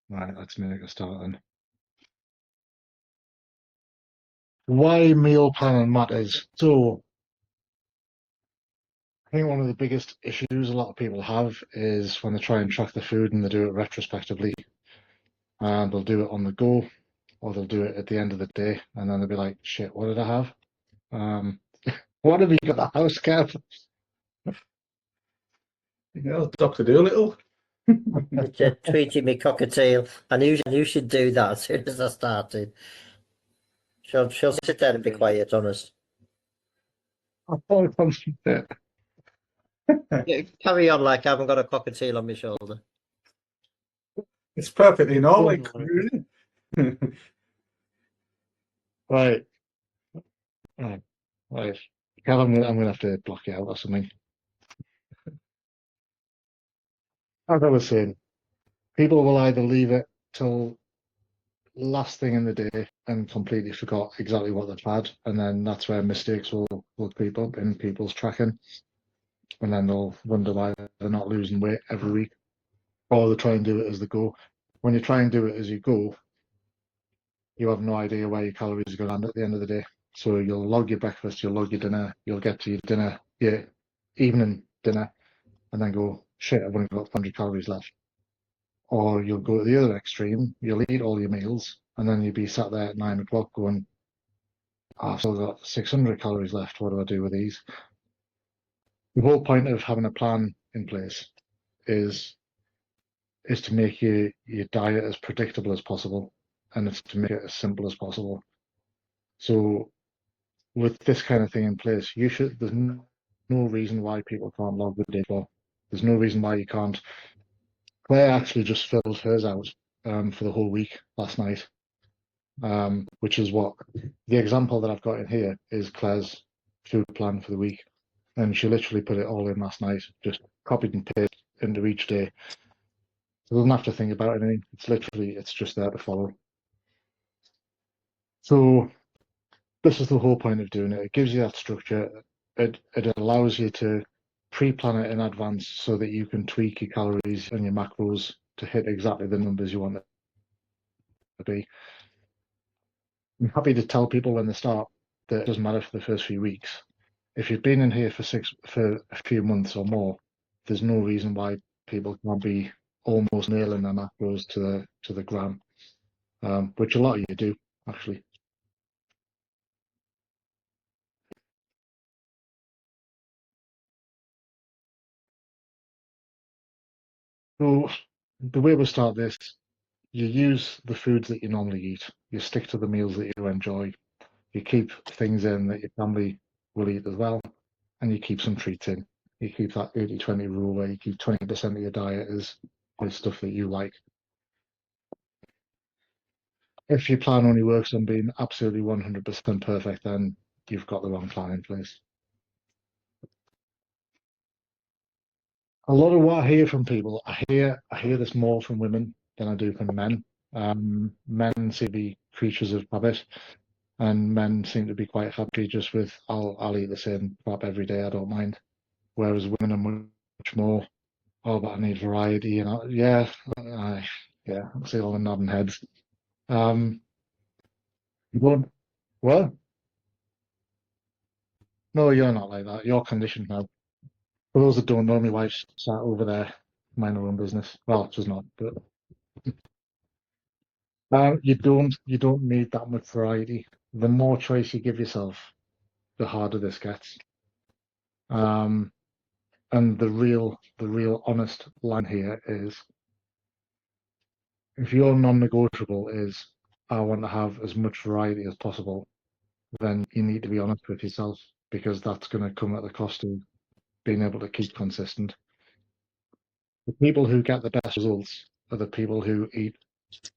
Right, let's make a start then. Why meal planning matters. So, I think one of the biggest issues a lot of people have is when they try and track the food and they do it retrospectively, and they'll do it on the go, or they'll do it at the end of the day, and then they'll be like, "Shit, what did I have? Um, what have you got at the house, Kev?" Dr. Doolittle. Tweeting me cockatiel. I knew she'd do that as soon as I started. She'll sit there and be quiet, honest. I thought it was it. Yeah, carry on like I haven't got a cockatiel on my shoulder. It's perfectly normal. Right, right, right. Kev, I'm gonna have to block you out or something. As I was saying, people will either leave it till last thing in the day and completely forgot exactly what they've had, and then that's where mistakes will creep up in people's tracking, and then they'll wonder why they're not losing weight every week, or they try and do it as they go. When you try and do it as you go, you have no idea where your calories are going to land at the end of the day. So you'll log your breakfast, you'll log your dinner, you'll get to your dinner, your evening dinner, and then go, shit, I've only got 100 calories left. Or you'll go to the other extreme, you'll eat all your meals, and then you'll be sat there at 9 o'clock going, oh, I've still got 600 calories left. What do I do with these? The whole point of having a plan in place is to make your diet as predictable as possible, and it's to make it as simple as possible. So with this kind of thing in place, there's no reason why people can't log the day before. There's no reason why you can't. Claire actually just filled hers out for the whole week last night, which is what the example that I've got in here is Claire's food plan for the week. And she literally put it all in last night, just copied and pasted into each day. So doesn't have to think about anything. It's just there to follow. So this is the whole point of doing it. It gives you that structure. It allows you to pre-plan it in advance so that you can tweak your calories and your macros to hit exactly the numbers you want it to be. I'm happy to tell people when they start that it doesn't matter for the first few weeks. If you've been in here for a few months or more, there's no reason why people can't be almost nailing their macros to the gram, which a lot of you do actually. So the way we start this, you use the foods that you normally eat. You stick to the meals that you enjoy. You keep things in that your family will eat as well, and you keep some treats in. You keep that 80-20 rule where you keep 20% of your diet is stuff that you like. If your plan only works on being absolutely 100% perfect, then you've got the wrong plan in place. A lot of what I hear from people, I hear this more from women than I do from men. Men seem to be creatures of habit, and men seem to be quite happy just with I'll eat the same crap every day, I don't mind. Whereas women are much more, oh, but I need variety, yeah, yeah, I see all the nodding heads. But, well, no, you're not like that. You're conditioned now. For those that don't know, my wife's sat over there, minding her own business. Well, she's not, but you don't need that much variety. The more choice you give yourself, the harder this gets. Um, and the real honest line here is, if your non-negotiable is, I want to have as much variety as possible, then you need to be honest with yourself, because that's going to come at the cost of being able to keep consistent. The people who get the best results are the people who eat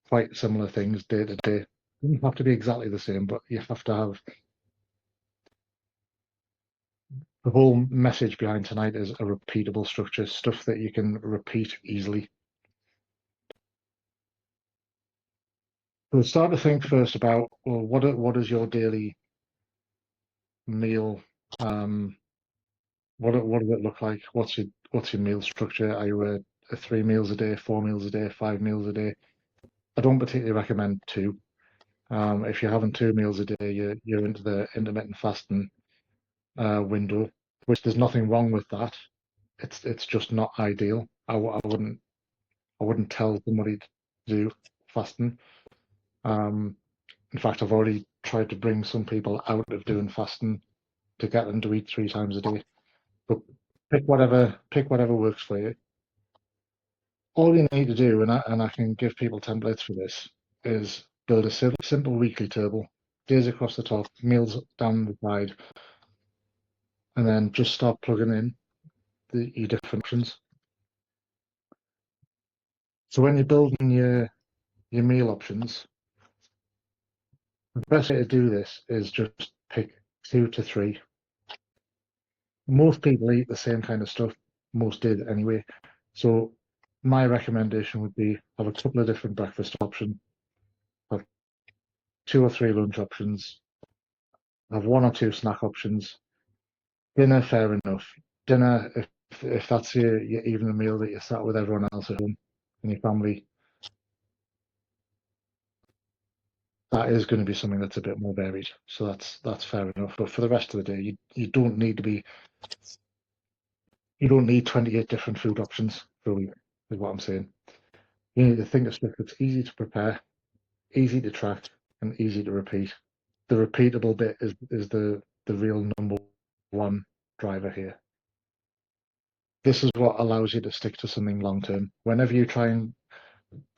quite similar things day to day. It doesn't have to be exactly the same, but you have to have the whole message behind tonight is a repeatable structure, stuff that you can repeat easily. So start to think first about, well, what is your daily meal? What does it look like? What's your meal structure? Are you a 3 meals a day, 4 meals a day, 5 meals a day? I don't particularly recommend two. If you're having 2 meals a day, you're into the intermittent fasting window, which there's nothing wrong with that. It's just not ideal. I wouldn't tell somebody to do fasting. In fact, I've already tried to bring some people out of doing fasting to get them to eat 3 times a day. But pick whatever works for you. All you need to do, and I can give people templates for this, is build a simple weekly table, days across the top, meals down the side, and then just start plugging in your different options. So when you're building your meal options, the best way to do this is just pick 2 to 3. Most people eat the same kind of stuff, most did anyway. So my recommendation would be have a couple of different breakfast options, have 2 or 3 lunch options, have 1 or 2 snack options. Dinner, fair enough. Dinner, if that's your evening meal that you sat with everyone else at home and your family, that is going to be something that's a bit more varied. So that's fair enough. But for the rest of the day, you don't need to be. You don't need 28 different food options for a week, is what I'm saying. You need to think of stuff that's easy to prepare, easy to track, and easy to repeat. The repeatable bit is the real #1 driver here. This is what allows you to stick to something long term. Whenever you try and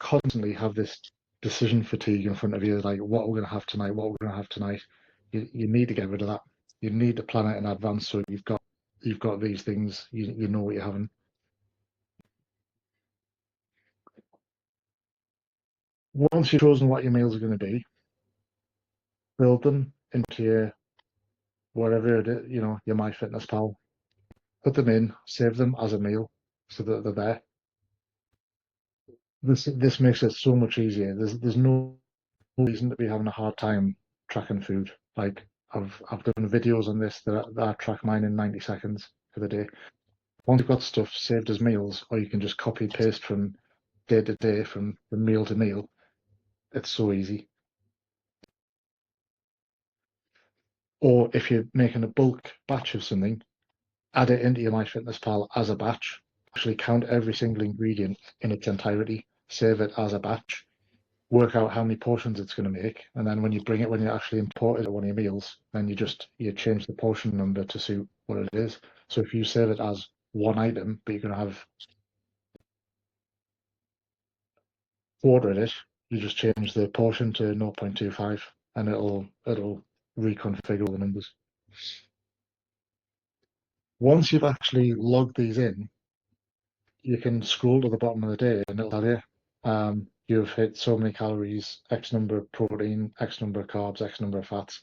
constantly have this decision fatigue in front of you, like what we're going to have tonight, what we're going to have tonight, you need to get rid of that. You need to plan it in advance so you've got these things, you know what you're having. Once you've chosen what your meals are going to be, build them into your whatever it is, your MyFitnessPal. Put them in, save them as a meal so that they're there. This makes it so much easier. There's no reason to be having a hard time tracking food. Like I've done videos on this that I track mine in 90 seconds for the day. Once you've got stuff saved as meals, or you can just copy paste from day to day, from meal to meal, it's so easy. Or if you're making a bulk batch of something, add it into your MyFitnessPal as a batch. Actually count every single ingredient in its entirety, save it as a batch, work out how many portions it's going to make, and then when you actually import it at one of your meals, then you change the portion number to suit what it is. So if you save it as one item, but you're going to have quarter of it, you just change the portion to 0.25, and it'll reconfigure the numbers. Once you've actually logged these in, you can scroll to the bottom of the day and it'll tell you you've hit so many calories, X number of protein, X number of carbs, X number of fats.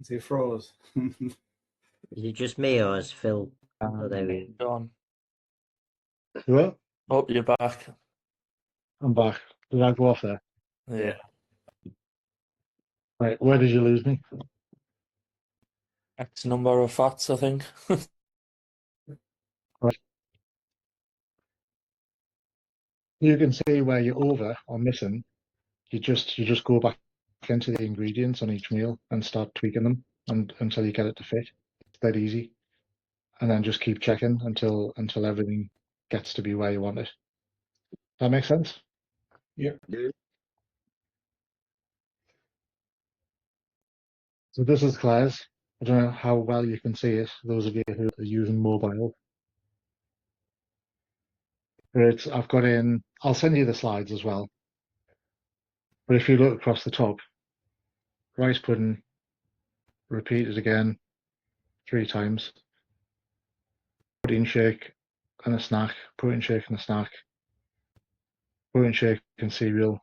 He froze. Is it just me or is Phil? Oh, there we Go on. Well, Oh, you're back. I'm back. Did I go off there? Yeah. Right, where did you lose me? X number of fats, I think. You can see where you're over or missing. You just go back into the ingredients on each meal and start tweaking them until you get it to fit. It's that easy. And then just keep checking until everything gets to be where you want it. That makes sense? Yeah. So this is Claire's. I don't know how well you can see it, those of you who are using mobile. But I've got in, I'll send you the slides as well. But if you look across the top, rice pudding, repeat it again 3 times. Protein shake and a snack, protein shake and a snack, protein shake and cereal.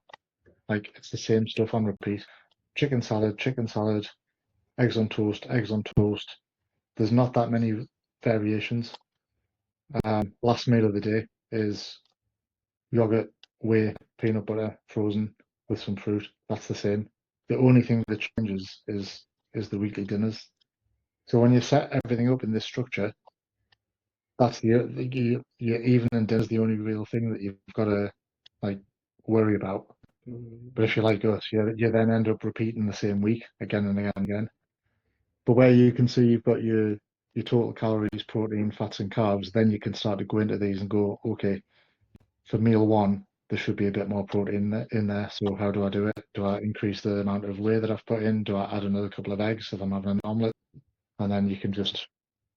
Like it's the same stuff on repeat. Chicken salad, eggs on toast, eggs on toast. There's not that many variations. Last meal of the day is yogurt, whey, peanut butter, frozen, with some fruit. That's the same. The only thing that changes is the weekly dinners. So when you set everything up in this structure, that's your evening dinner's the only real thing that you've got to like worry about. But if you're like us, you then end up repeating the same week again and again and again. But where you can see you've got your total calories, protein, fats, and carbs, then you can start to go into these and go, okay, for meal one, there should be a bit more protein in there. So how do I do it? Do I increase the amount of whey that I've put in? Do I add another couple of eggs if I'm having an omelette? And then you can just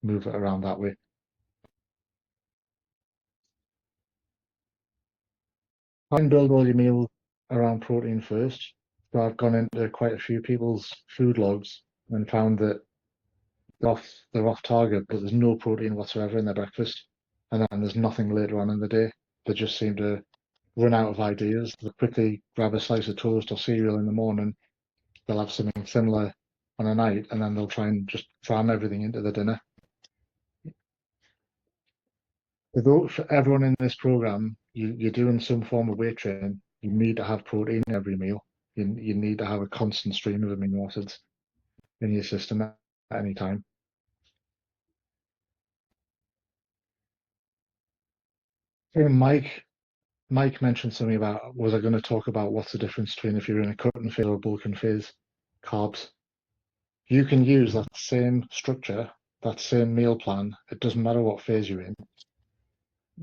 move it around that way. Try and build all your meal around protein first. So I've gone into quite a few people's food logs and found that they're off target, but there's no protein whatsoever in their breakfast. And then there's nothing later on in the day. They just seem to run out of ideas. They'll quickly grab a slice of toast or cereal in the morning. They'll have something similar on a night, and then they'll try and just cram everything into the dinner. For everyone in this program, you're doing some form of weight training. You need to have protein in every meal. You need to have a constant stream of amino acids in your system at any time. And Mike mentioned something about, was I going to talk about what's the difference between if you're in a cutting phase or a bulking phase? Carbs. You can use that same structure, that same meal plan. It doesn't matter what phase you're in.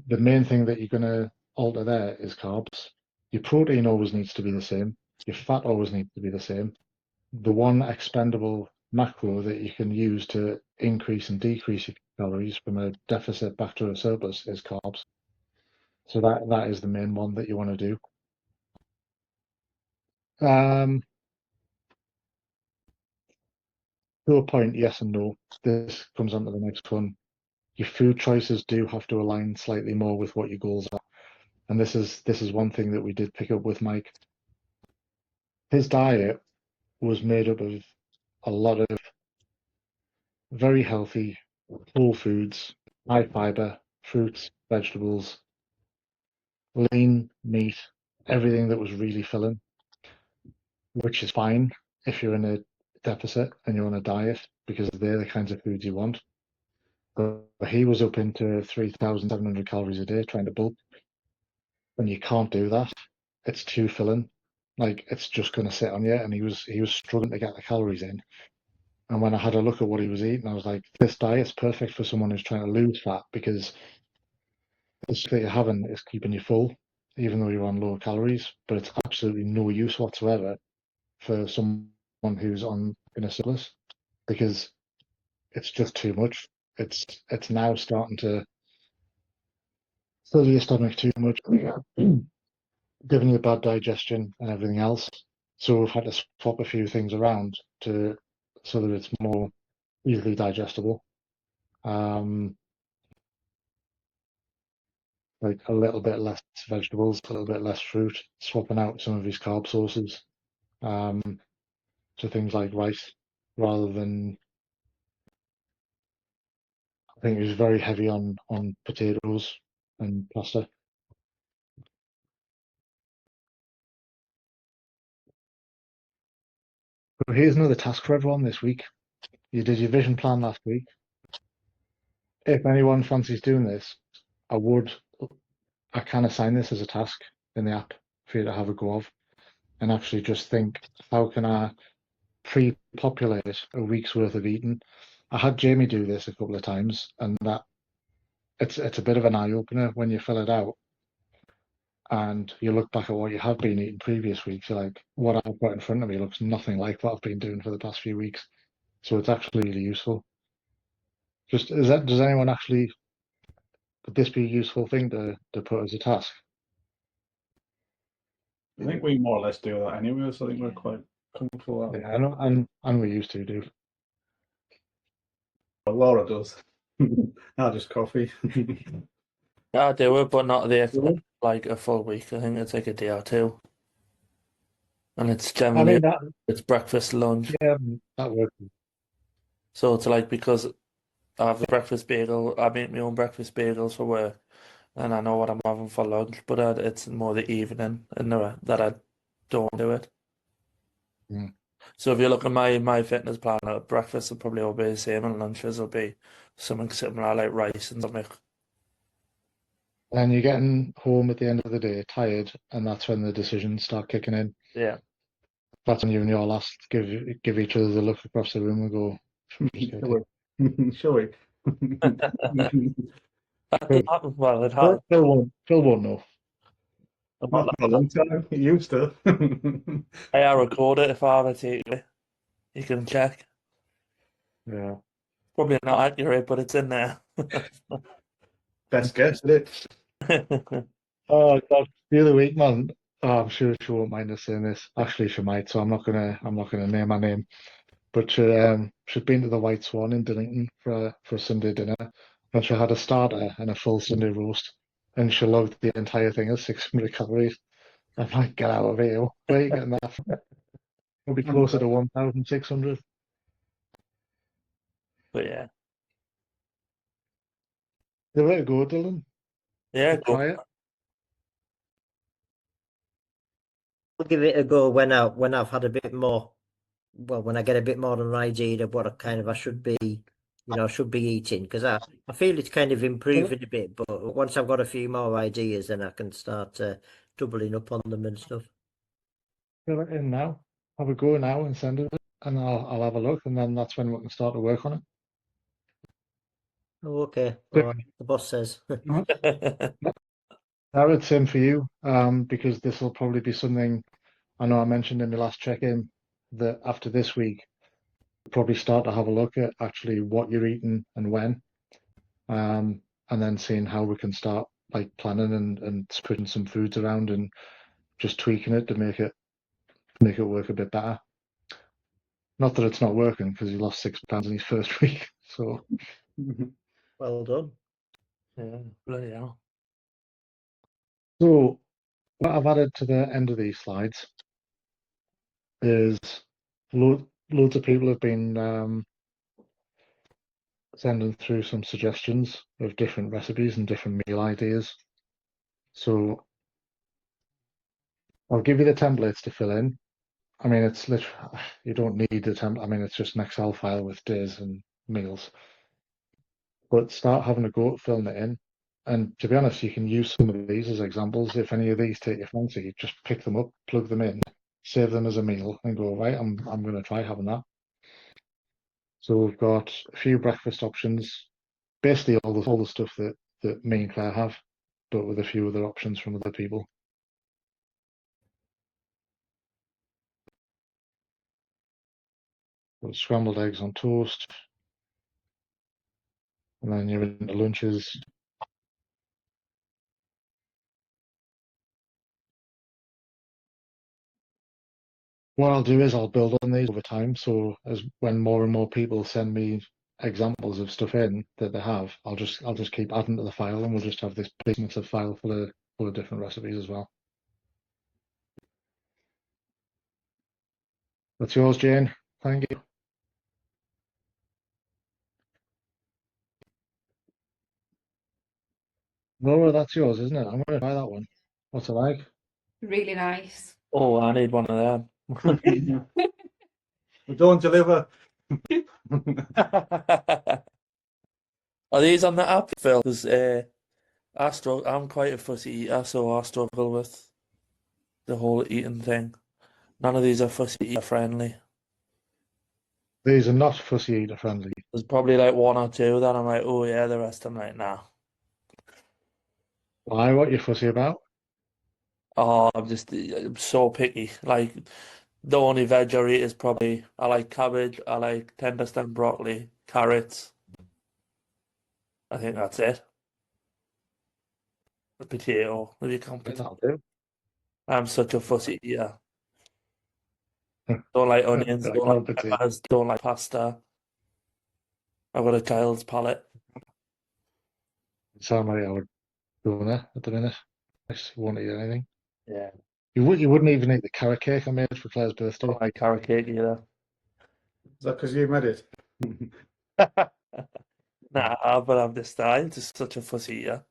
The main thing that you're going to alter there is carbs. Your protein always needs to be the same. Your fat always needs to be the same. The one expendable macro that you can use to increase and decrease your calories from a deficit back to a surplus is carbs. So that is the main one that you want to do. To a point, yes and no. This comes on to the next one. Your food choices do have to align slightly more with what your goals are. And this is one thing that we did pick up with Mike. His diet was made up of a lot of very healthy whole foods, high fiber, fruits, vegetables, lean meat, everything that was really filling, which is fine if you're in a deficit and you're on a diet because they're the kinds of foods you want. But he was up into 3,700 calories a day trying to bulk, and you can't do that. It's too filling. Like it's just going to sit on you, and he was struggling to get the calories in. And when I had a look at what he was eating, I was like, this diet's perfect for someone who's trying to lose fat because the stuff that you're having is keeping you full, even though you're on lower calories. But it's absolutely no use whatsoever for someone who's in a surplus because it's just too much. It's now starting to fill your stomach too much, giving you bad digestion and everything else. So we've had to swap a few things around so that it's more easily digestible. Like a little bit less vegetables, a little bit less fruit, swapping out some of his carb sources to things like rice rather than. I think he was very heavy on potatoes and pasta. So here's another task for everyone this week. You did your vision plan last week. If anyone fancies doing this, I can assign this as a task in the app for you to have a go of and actually just think, how can I pre-populate a week's worth of eating? I had Jamie do this a couple of times, and that it's a bit of an eye opener when you fill it out and you look back at what you have been eating previous weeks. You're like, what I've got in front of me looks nothing like what I've been doing for the past few weeks. So it's actually really useful. Does anyone actually, would this be a useful thing to put as a task? I think we more or less do that anyway, so I think we're quite comfortable with that. Yeah, I know, and we used to do. But Laura does. Not just coffee. Yeah, I do it, but not like a full week. I think it's like a day or two. And it's I generally mean that, it's breakfast, lunch. yeah, that works. So it's like because I have a breakfast bagel, I make my own breakfast bagels for work, and I know what I'm having for lunch, but it's more the evening and that I don't do it. Mm. So if you look at my fitness planner, breakfast will probably all be the same, and lunches will be something similar like rice and something. And you're getting home at the end of the day tired, and that's when the decisions start kicking in. Yeah. That's when you and your last give each other the look across the room and go, Shall we? That does happen. Well, it has. Phil won't know. I'm Not not for a long time. It used to. I record it if I have a takeaway. You can check. Yeah. Probably not accurate, but it's in there. Best guess, isn't it? Oh God, the other week, man. I'm sure she won't mind us saying this. Actually, she might, so I'm not gonna name her name. But she'd been to the White Swan in Dillington for a Sunday dinner, and she had a starter and a full Sunday roast, and she logged the entire thing as 600 calories. I'm like, get out of here! Where are you getting that from? It'll be closer to 1,600. But yeah. Give it a go, Dylan. Yeah, go. Try it. I'll give it a go when I've had a bit more. Well, when I get a bit more of an idea of what I should be, should be eating, because I feel it's kind of improving a bit. But once I've got a few more ideas, then I can start doubling up on them and stuff. Fill it in now. Have a go now and send it, and I'll have a look, and then that's when we can start to work on it. Oh, okay. All right. The boss says. Jared, same for you, because this will probably be something I know I mentioned in the last check-in that after this week, we'll probably start to have a look at actually what you're eating and when, and then seeing how we can start like planning and switching some foods around and just tweaking it to make it work a bit better. Not that it's not working because he lost 6 pounds in his first week. So Well done. Yeah, bloody hell. so what I've added to the end of these slides is loads of people have been sending through some suggestions of different recipes and different meal ideas. So I'll give you the templates to fill in. I mean, it's literally, you don't need the template. I mean, it's just an Excel file with days and meals. But start having a go at filling it in. And to be honest, you can use some of these as examples. If any of these take your fancy, just pick them up, plug them in, save them as a meal, and go, right, I'm going to try having that. So we've got a few breakfast options, basically all the stuff that me and Claire have, but with a few other options from other people. Got scrambled eggs on toast, and then you're into lunches. What I'll do is I'll build on these over time. So as when more and more people send me examples of stuff in that they have, I'll just keep adding to the file, and we'll just have this big massive file full of different recipes as well. That's yours, Jane. Thank you. Laura, that's yours, isn't it? I'm going to try that one. What's it like? Really nice. Oh, I need one of them. We don't deliver. Are these on the app, Phil? Because I'm quite a fussy eater, so I struggle with the whole eating thing. None of these are fussy eater friendly. These are not fussy eater friendly. There's probably like one or two that I'm like, oh yeah, the rest I'm like, nah. Why? What you fussy about? Oh, I'm so picky. Like the only veg I eat is probably I like cabbage, I like tender stem broccoli, carrots. I think that's it. A potato, if you count potato. That'll do. I'm such a fussy eater. Don't like onions, I don't can't like potato. peppers, don't like pasta. I've got a child's palate. Sound like I would go there at the minute. I just won't eat anything. Yeah. You wouldn't even eat the carrot cake I made for Claire's birthday. Don't like carrot cake either. Is that because you made it? Nah, but I'm just such a fussy eater.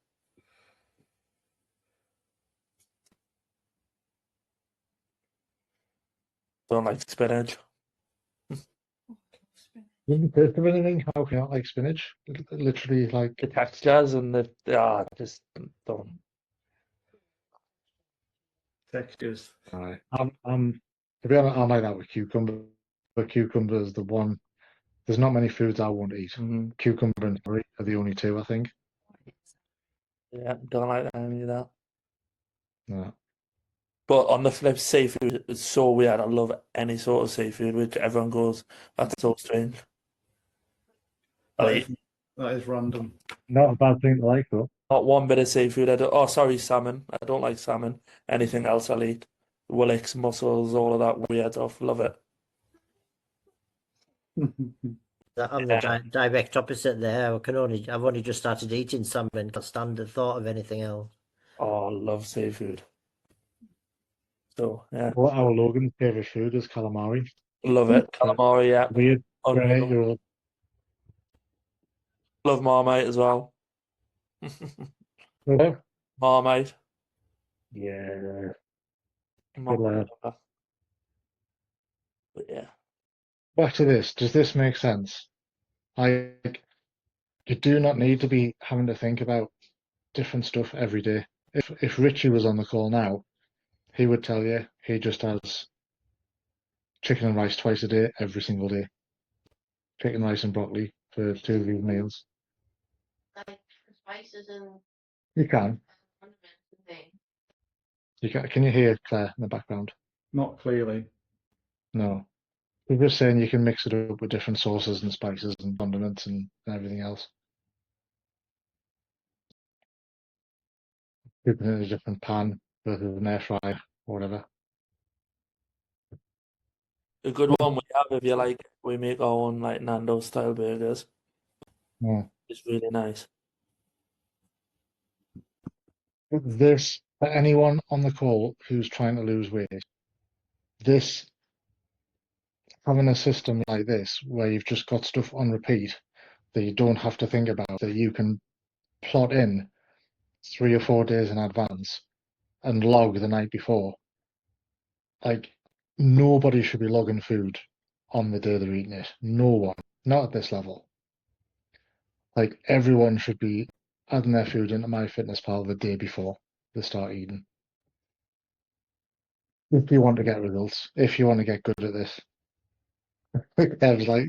Don't like spinach. Wouldn't taste of anything. How can you not like spinach? Literally, like The textures and just don't. Textures. I'm to be honest, I'm like that with cucumber. But cucumber is the one. There's not many foods I won't eat. Mhm. Cucumber and curry are the only two, I think. Yeah, don't like any of that. No. But on the flip, seafood is so weird. I love any sort of seafood, which everyone goes, that's so strange. That Like, is, that is random. Not a bad thing to like, though. not one bit of seafood. Oh, sorry, salmon. I don't like salmon. Anything else I'll eat. Willix, mussels, all of that weird stuff. Love it. I'm the direct opposite there. I've only just started eating salmon. Can't stand the thought of anything else. Oh, I love seafood. So, yeah, Well, our Logan's favourite food is calamari. love it. Calamari, yeah. Weird. Unreal. You're Love Marmite as well. okay. Marmite. Yeah. Marmite. But yeah. Back to this. Does this make sense? Like, you do not need to be having to think about different stuff every day. If Richie was on the call now, he would tell you he just has chicken and rice twice a day, every single day. Chicken, rice, and broccoli for two of his meals. Like spices and You can. condiments and things. You can. Can you hear Claire in the background? Not clearly. No. We're just saying you can mix it up with different sauces and spices and condiments and everything else. Put it in a different pan versus an air fryer or whatever. A good one we have if you like, we make our own like Nando's style burgers. Yeah. It's really nice. This, for anyone on the call who's trying to lose weight, this, having a system like this where you've just got stuff on repeat that you don't have to think about, that you can plot in 3 or 4 days in advance and log the night before. Like, nobody should be logging food on the day they're eating it. No one. Not at this level. Like, everyone should be adding their food into MyFitnessPal the day before they start eating. If you want to get results, if you want to get good at this. Kev's like,